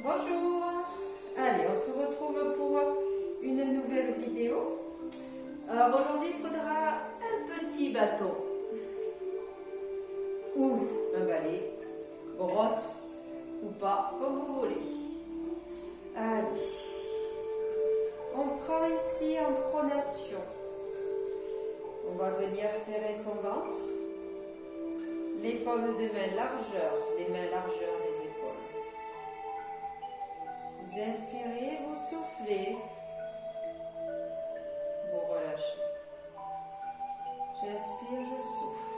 Bonjour. Allez, on se retrouve pour une nouvelle vidéo. Alors aujourd'hui, il faudra un petit bâton ou un balai, brosse ou pas, comme vous voulez. Allez, on prend ici en pronation. On va venir serrer son ventre, les paumes de main largeur, les mains largeur des épaules. Vous inspirez, vous soufflez, vous relâchez. J'inspire, je souffle.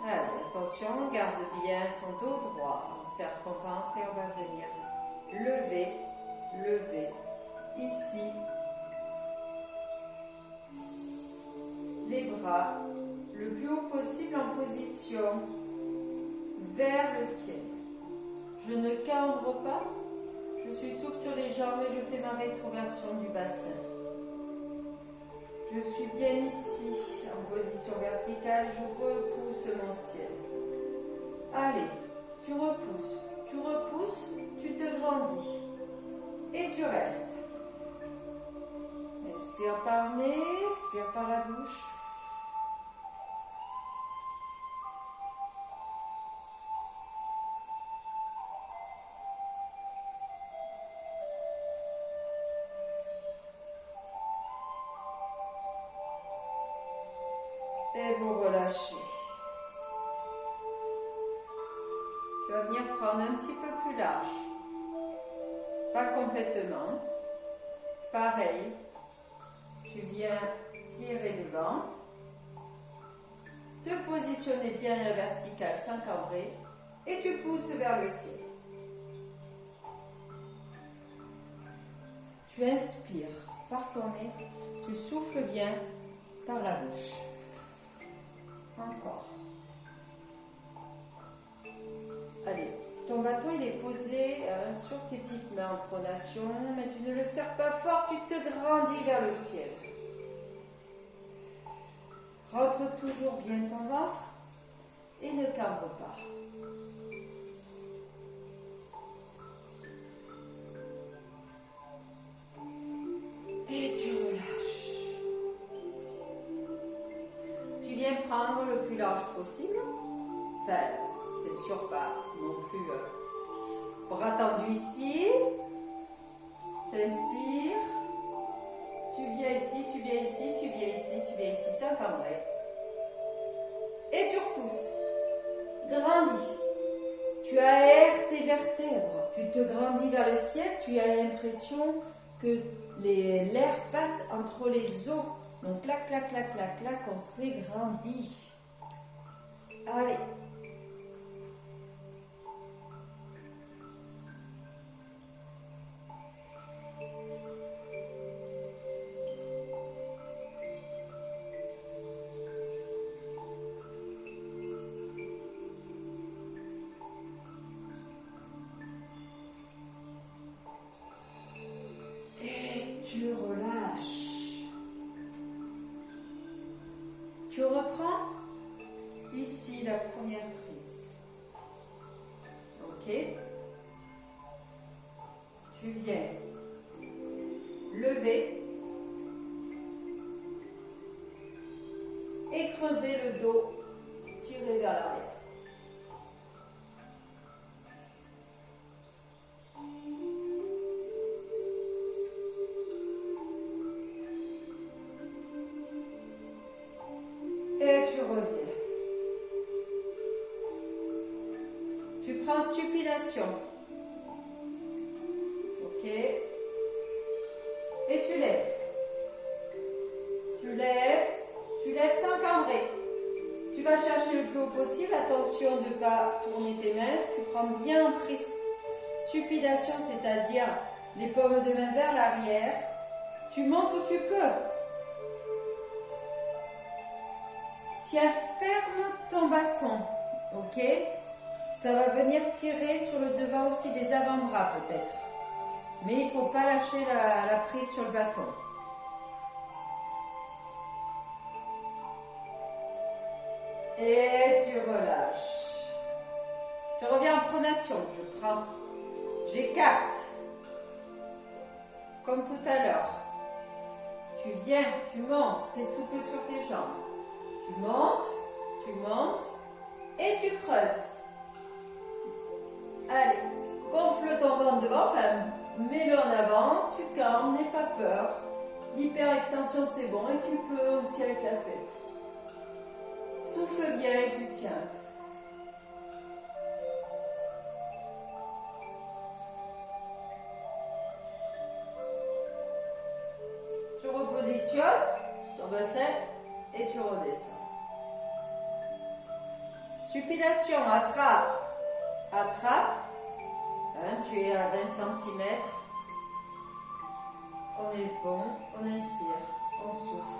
Allez, attention, on garde bien son dos droit, on serre son ventre et on va venir lever, lever, ici, les bras le plus haut possible en position vers le ciel. Je ne cambre pas, je suis souple sur les jambes et je fais ma rétroversion du bassin. Je suis bien ici, en position verticale, je repousse mon ciel. Allez, tu repousses, tu te grandis et tu restes. Inspire par nez, expire par la bouche. Et vous relâchez. Tu vas venir prendre un petit peu plus large. Pas complètement. Pareil. Tu viens tirer devant. Te positionner bien à la verticale sans cambrer. Et tu pousses vers le ciel. Tu inspires par ton nez. Tu souffles bien par la bouche. Encore. Allez, ton bâton il est posé sur tes petites mains en pronation, mais tu ne le serres pas fort, tu te grandis vers le ciel. Rentre toujours bien ton ventre et ne cambre pas. Et tu relâches. Tu viens prendre le plus large possible. Enfin, bien sûr pas non plus. Bras tendus ici. T'inspires. Tu viens ici, tu viens ici, tu viens ici, tu viens ici, sans cambrer. Et tu repousses. Grandis. Tu aères tes vertèbres. Tu te grandis vers le ciel. Tu as l'impression que l'air passe entre les os. Donc, clac, clac, clac, clac, clac, on s'est grandi. Allez. Et tu relâches. Tu reprends ici la première prise. Ok. Tu viens lever et creuser le dos, tirer vers l'arrière. Et tu reviens. Tu prends supination. Ok. Et tu lèves. Tu lèves sans cambrer. Tu vas chercher le plus haut possible. Attention de ne pas tourner tes mains. Tu prends bien en prise supination, c'est-à-dire les paumes de main vers l'arrière. Tu montes où tu peux. Tiens ferme ton bâton, ok? Ça va venir tirer sur le devant aussi des avant-bras peut-être. Mais il ne faut pas lâcher la prise sur le bâton. Et tu relâches. Tu reviens en pronation. Je prends. J'écarte. Comme tout à l'heure. Tu viens, tu montes, tu es souple sur tes jambes. Tu montes et tu creuses. Allez, gonfle ton ventre devant, enfin, mets-le en avant, tu calmes, n'aie pas peur. L'hyperextension c'est bon et tu peux aussi avec la tête. Souffle bien et tu tiens. Tu repositionnes ton bassin et tu redescends. Supination, attrape. Tu es à 20 cm. On est bon, on inspire, on souffle.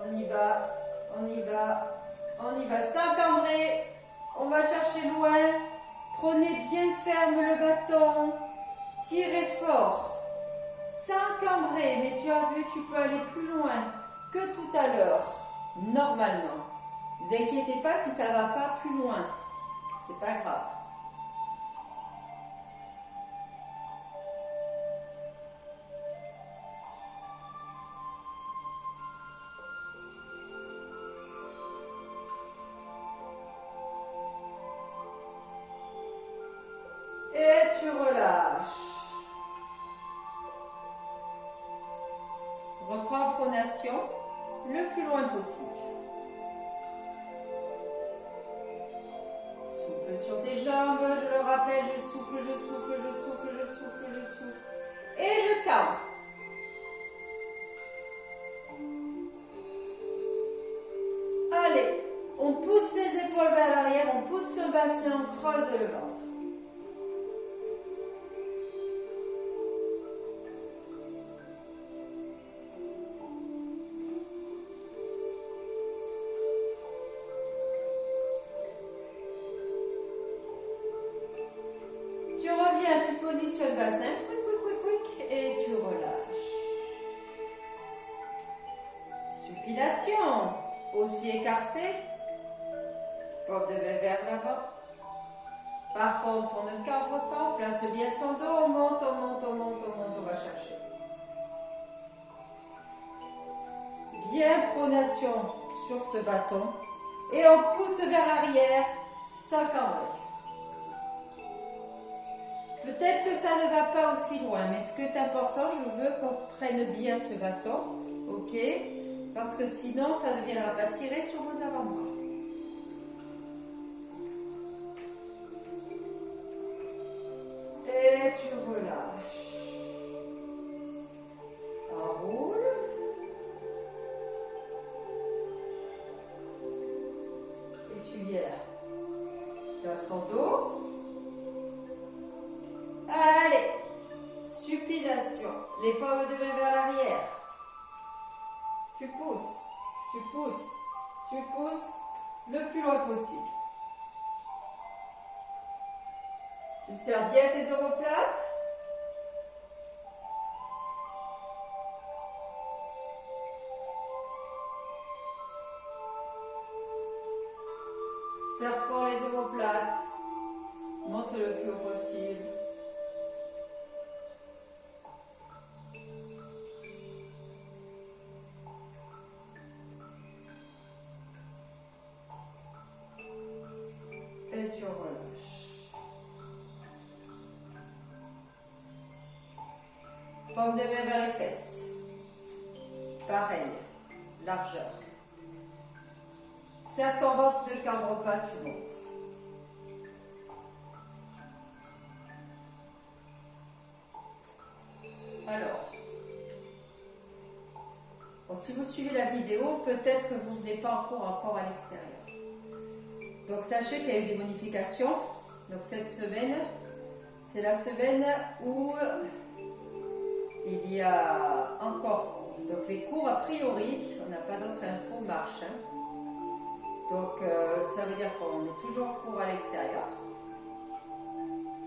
On y va, sans cambrer. On va chercher loin. Prenez bien ferme le bâton. Tirez fort. Sans cambrer, mais tu as vu, tu peux aller plus loin que tout à l'heure, normalement. Ne vous inquiétez pas si ça ne va pas plus loin. C'est pas grave. Et tu relâches. Reprends en pronation le plus loin possible. Souffle sur tes jambes, je le rappelle, je souffle. Et je cambre. Allez, on pousse ses épaules vers l'arrière, on pousse ce bassin, on creuse le ventre. Tu reviens, tu positionnes le bassin, et tu relâches. Supination, aussi écarté, porte de main vers l'avant. Par contre, on ne cambre pas, on place bien son dos, on monte, on va chercher. Bien pronation sur ce bâton, et on pousse vers l'arrière, sans cambrer. Peut-être que ça ne va pas aussi loin, mais ce qui est important, je veux qu'on prenne bien ce bâton, ok? Parce que sinon, ça ne viendra pas tirer sur vos avant-bras. Et tu relâches. Enroule. Et tu viens là. Place ton dos. Allez, supination, les paumes de main vers l'arrière. Tu pousses le plus loin possible. Tu serres bien tes omoplates. Serre fort les omoplates. Monte le plus haut possible. Et tu relâches. Paume de main vers les fesses. Pareil, largeur. Serre ton ventre, ne cambre pas, tu montes. Alors, bon, si vous suivez la vidéo, peut-être que vous n'êtes pas encore à l'extérieur. Donc sachez qu'il y a eu des modifications. Donc cette semaine, c'est la semaine où il y a encore cours. Donc les cours, a priori, on n'a pas d'autres infos, marchent. Donc ça veut dire qu'on est toujours en cours à l'extérieur.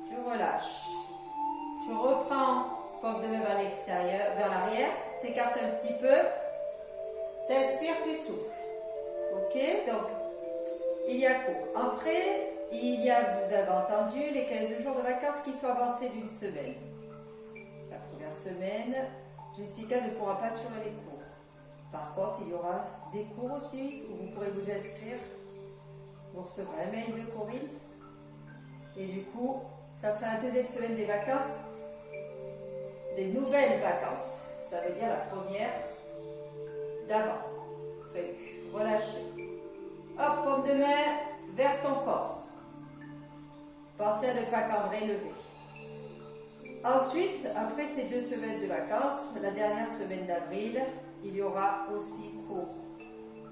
Tu relâches. Tu reprends paume de main vers l'extérieur, vers l'arrière. T'écartes un petit peu. T'inspires, tu souffles. Ok? Ok, donc il y a cours. Après, il y a, vous avez entendu, les 15 jours de vacances qui sont avancés d'une semaine. La première semaine, Jessica ne pourra pas assurer les cours. Par contre, il y aura des cours aussi où vous pourrez vous inscrire. Vous recevrez un mail de Corinne. Et du coup, ça sera la deuxième semaine des vacances, des nouvelles vacances. Ça veut dire la première d'avant. Prévu. Relâchez. Hop, paume de main vers ton corps. Pensez à ne pas cambrer, lever. Ensuite, après ces 2 semaines de vacances, la dernière semaine d'avril, il y aura aussi cours,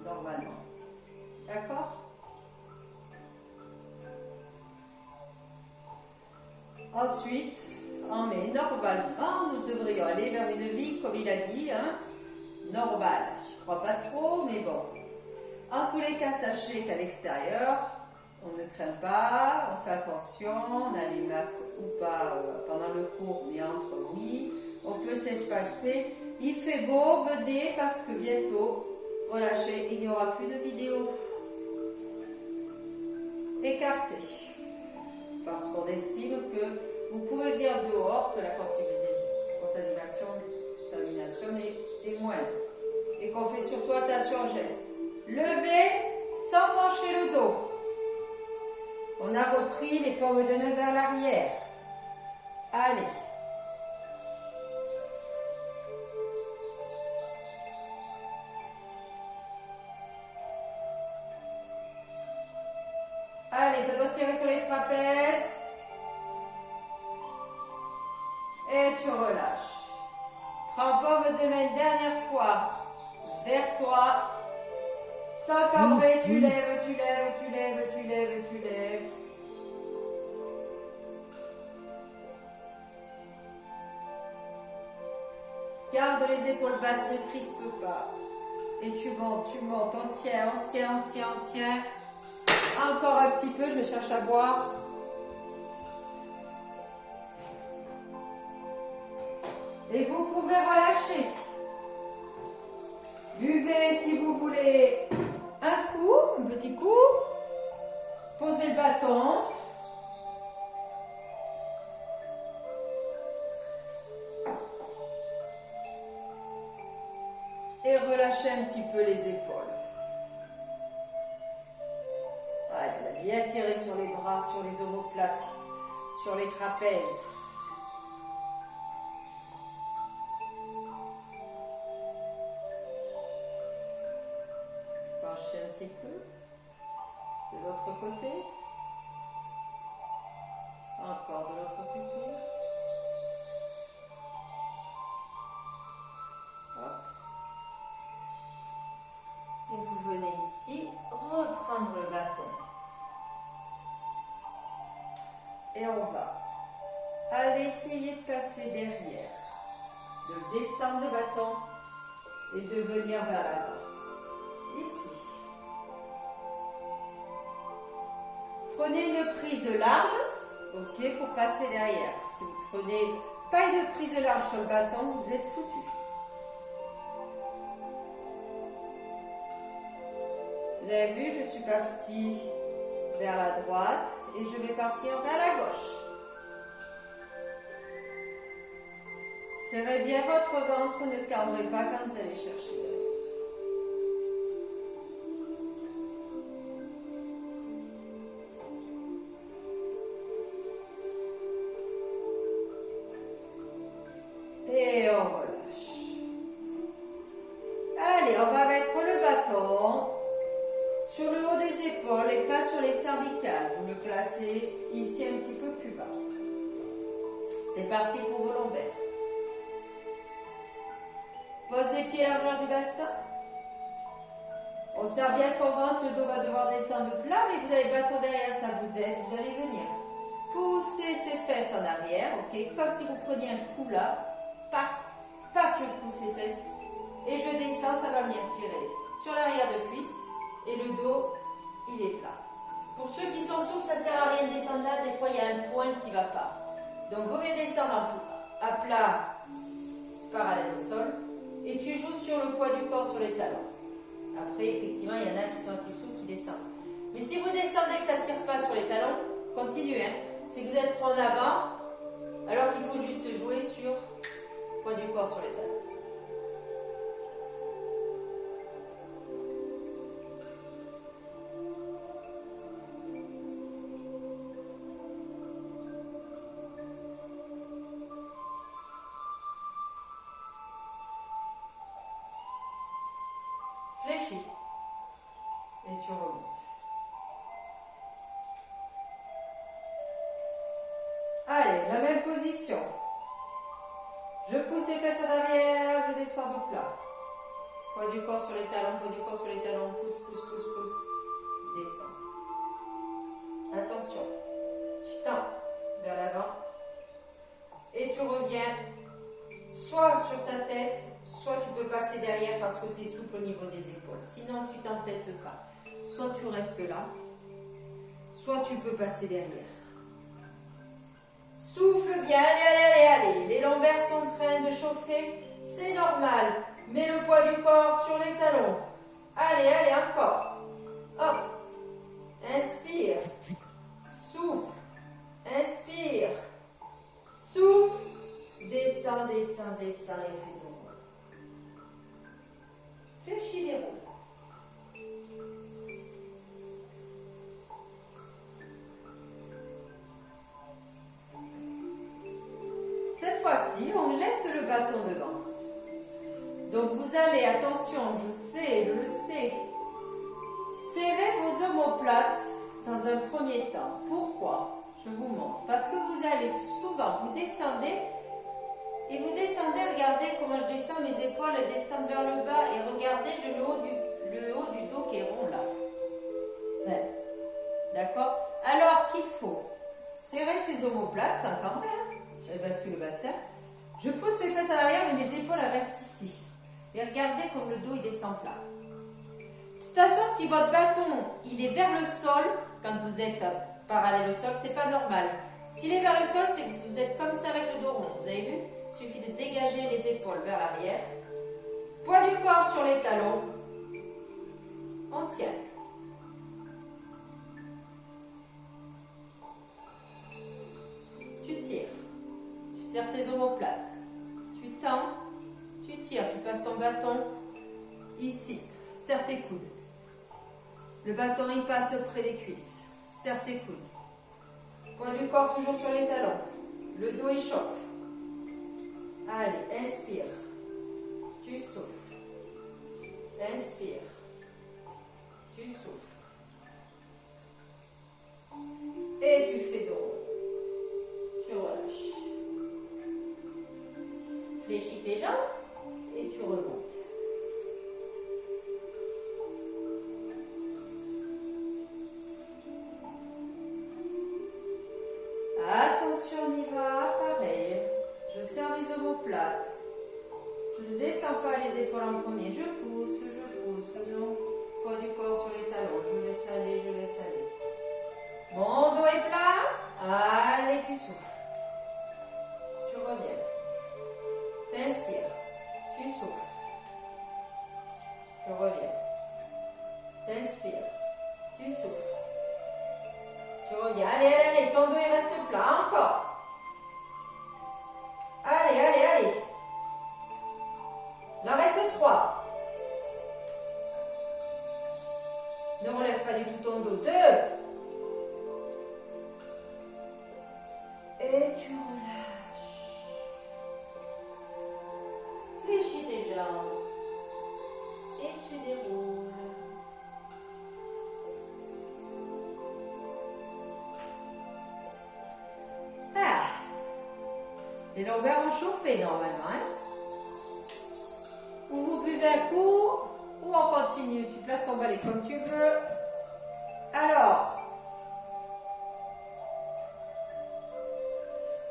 normalement. D'accord? Ensuite, en mai, normalement, nous devrions aller vers une vie, comme il a dit, hein, normale. Je ne crois pas trop, mais bon. En tous les cas, sachez qu'à l'extérieur, on ne craint pas, on fait attention, on a les masques ou pas pendant le cours, mais entre oui, on peut s'espacer. Il fait beau, venez parce que bientôt, relâchez, il n'y aura plus de vidéos. Écartez. Parce qu'on estime que vous pouvez venir dehors, que la contamination est moindre. Et qu'on fait surtout attention aux gestes. Levez sans pencher le dos. On a repris les paumes de main vers l'arrière. Allez. Allez, ça doit tirer sur les trapèzes. Et tu relâches. Prends paume de main une dernière fois vers toi. Sans cambrer, tu lèves, tu lèves, tu lèves, tu lèves, tu lèves. Garde les épaules basses, ne crispe pas. Et tu montes, on tient, on tient, on tient, on tient. Encore un petit peu, je me cherche à boire. Et vous pouvez relâcher. Buvez si vous voulez un coup, un petit coup. Posez le bâton. Et relâchez un petit peu les épaules. Voilà, bien tirer sur les bras, sur les omoplates, sur les trapèzes. Penchez un petit peu de l'autre côté. Encore de l'autre côté. Hop. Et vous venez ici reprendre le bâton. Et on va aller essayer de passer derrière, de descendre le bâton et de venir vers l'avant. Ici. Prenez une prise large, ok, pour passer derrière. Si vous prenez pas une prise large sur le bâton, vous êtes foutu. Vous avez vu, je suis partie vers la droite et je vais partir vers la gauche. Serrez bien votre ventre, ne cambrez pas quand vous allez chercher derrière. Et on relâche. Allez, on va mettre le bâton sur le haut des épaules et pas sur les cervicales. Vous le placez ici un petit peu plus bas. C'est parti pour vos lombaires. Pose des pieds à la largeur du bassin. On serre bien son ventre, le dos va devoir descendre plat, mais vous avez le bâton derrière, ça vous aide, vous allez venir. Poussez ses fesses en arrière, ok, comme si vous preniez un coup là. Paf, paf, je pousse ses fesses. Et je descends, ça va venir tirer sur l'arrière de cuisse. Et le dos, il est plat. Pour ceux qui sont souples, ça ne sert à rien de descendre là. Des fois, il y a un point qui ne va pas. Donc, vaut mieux descendre à plat, parallèle au sol. Et tu joues sur le poids du corps sur les talons. Après, effectivement, il y en a qui sont assez souples, qui descendent. Mais si vous descendez que ça ne tire pas sur les talons, continuez. Hein. Si vous êtes trop en avant, alors qu'il faut juste jouer sur le poids du corps sur les talons. Fléchis. Et tu remontes. Allez, la même position. Je pousse les fesses à l'arrière, je descends au plat. Poids du corps sur les talons, poids du corps sur les talons, pousse, pousse, pousse, pousse. Descends. Attention. Tu tends vers l'avant. Et tu reviens soit sur ta tête, soit tu peux passer derrière parce que tu es souple au niveau des épaules. Sinon, tu t'entêtes pas. Soit tu restes là, soit tu peux passer derrière. Souffle bien, allez, allez, allez, allez. Les lombaires sont en train de chauffer, c'est normal. Mets le poids du corps sur les talons. Allez, allez, encore. Hop. Inspire. Souffle. Inspire. Souffle. Descends, descends, descends et fais déroule. Fléchis, déroule. Cette fois-ci, on laisse le bâton devant. Donc vous allez, attention, je le sais, serrer vos omoplates dans un premier temps. Pourquoi? Je vous montre. Parce que vous allez souvent, vous descendez, et vous descendez, regardez comment je descends, mes épaules elles descendent vers le bas, et regardez le haut du dos qui est rond là. Ouais. D'accord? Alors qu'il faut serrer ses omoplates, c'est un cambré, hein? Je bascule le bassin. Je pousse les fesses à l'arrière, mais mes épaules elles restent ici. Et regardez comme le dos il descend plat. De toute façon, si votre bâton il est vers le sol, quand vous êtes parallèle au sol, c'est pas normal. S'il est vers le sol, c'est que vous êtes comme ça avec le dos rond. Vous avez vu? Il suffit de dégager les épaules vers l'arrière. Poids du corps sur les talons. On tient. Tu tires. Tu serres tes omoplates. Tu tends. Tu tires. Tu passes ton bâton ici. Serre tes coudes. Le bâton il passe près des cuisses. Serre tes coudes. Poids du corps toujours sur les talons. Le dos échauffe. Allez, inspire. Tu souffles. Inspire. Tu souffles. Et tu fais dos. Tu relâches. Fléchis tes jambes et tu remontes. Attention, on y va, pareil. Je serre les omoplates. Je ne descends pas les épaules en premier. Je pousse. Non. Poids du corps sur les talons. Je laisse aller, je laisse aller. Mon dos est plat. Allez, tu souffles. Tu reviens. T'inspires. Tu souffles. Tu reviens. T'inspires. Tu souffles. Tu reviens. Allez, allez, allez. Ton dos il reste plat. Encore. Allez, allez, allez. Il en reste 3. Ne relève pas du tout ton dos. 2. Et tu relâches. Fléchis tes jambes. Et tu déroules. Ah. Les lombaires ont chauffé normalement. Hein? Ou vous buvez un coup, ou on continue. Tu places ton balai comme tu veux. Alors,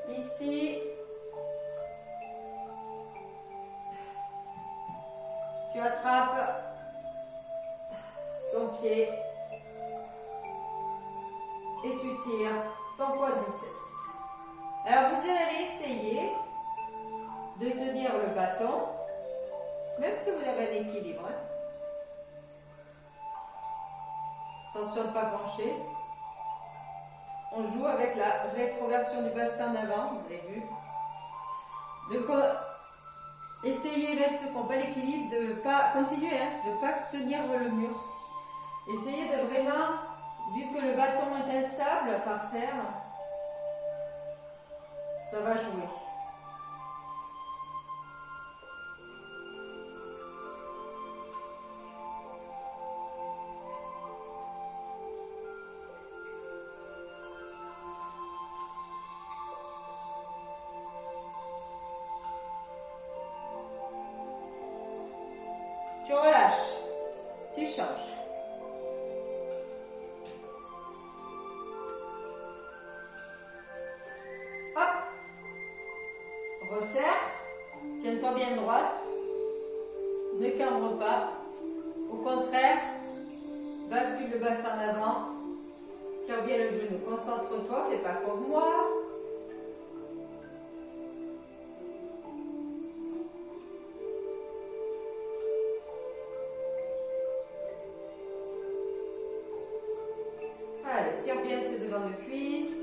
ici, tu attrapes ton pied et tu tires ton quadriceps. Alors, vous allez essayer de tenir le bâton, même si vous avez un équilibre. Hein. Attention de ne pas pencher. On joue avec la rétroversion du bassin d'avant, vous avez vu. Essayez, même ceux qui n'ont pas l'équilibre, de ne pas continuer, de ne pas tenir le mur. Essayez de vraiment, vu que le bâton est instable par terre, ça va jouer. Tu relâches, tu changes. Hop, resserre, tiens-toi bien droite, ne cambre pas, au contraire, bascule le bassin en avant, tire bien le genou, concentre-toi, fais pas comme moi. Allez, tire bien ce devant de cuisse.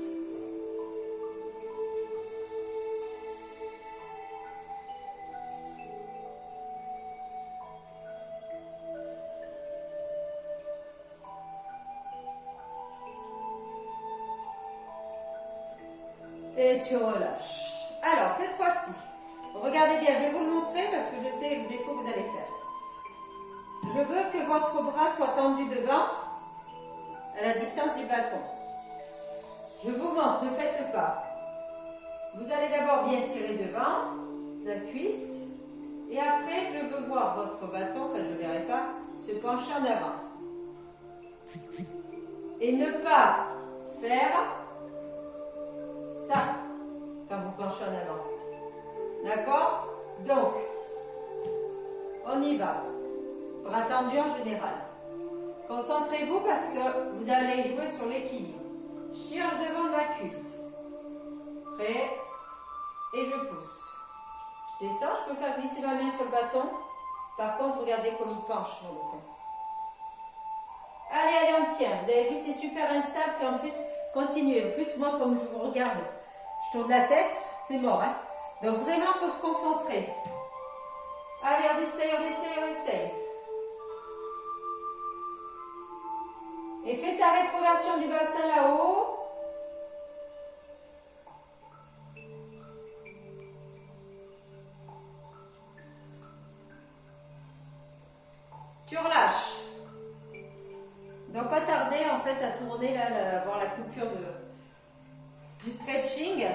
Et tu relâches. Alors, cette fois-ci, regardez bien, je vais vous le montrer parce que je sais le défaut que vous allez faire. Je veux que votre bras soit tendu devant, à la distance du bâton. Je vous montre, ne faites pas. Vous allez d'abord bien tirer devant, la cuisse, et après je veux voir votre bâton, enfin je ne verrai pas, se pencher en avant. Et ne pas faire ça quand vous penchez en avant. D'accord? Donc, on y va. Bras tendus en général. Concentrez-vous parce que vous allez jouer sur l'équilibre. Je tire devant ma cuisse. Prêt? Et je pousse. Je descends, je peux faire glisser ma main sur le bâton. Par contre, regardez comme il penche mon bâton. Allez, allez, on tient. Vous avez vu, c'est super instable. Et en plus, continuez. En plus, moi, comme je vous regarde, je tourne la tête, c'est mort. Hein? Donc vraiment, il faut se concentrer. Allez, on essaye, on essaye, on essaye. Et fais ta rétroversion du bassin là-haut. Tu relâches. Donc pas tarder en fait à tourner là, voir la coupure du stretching.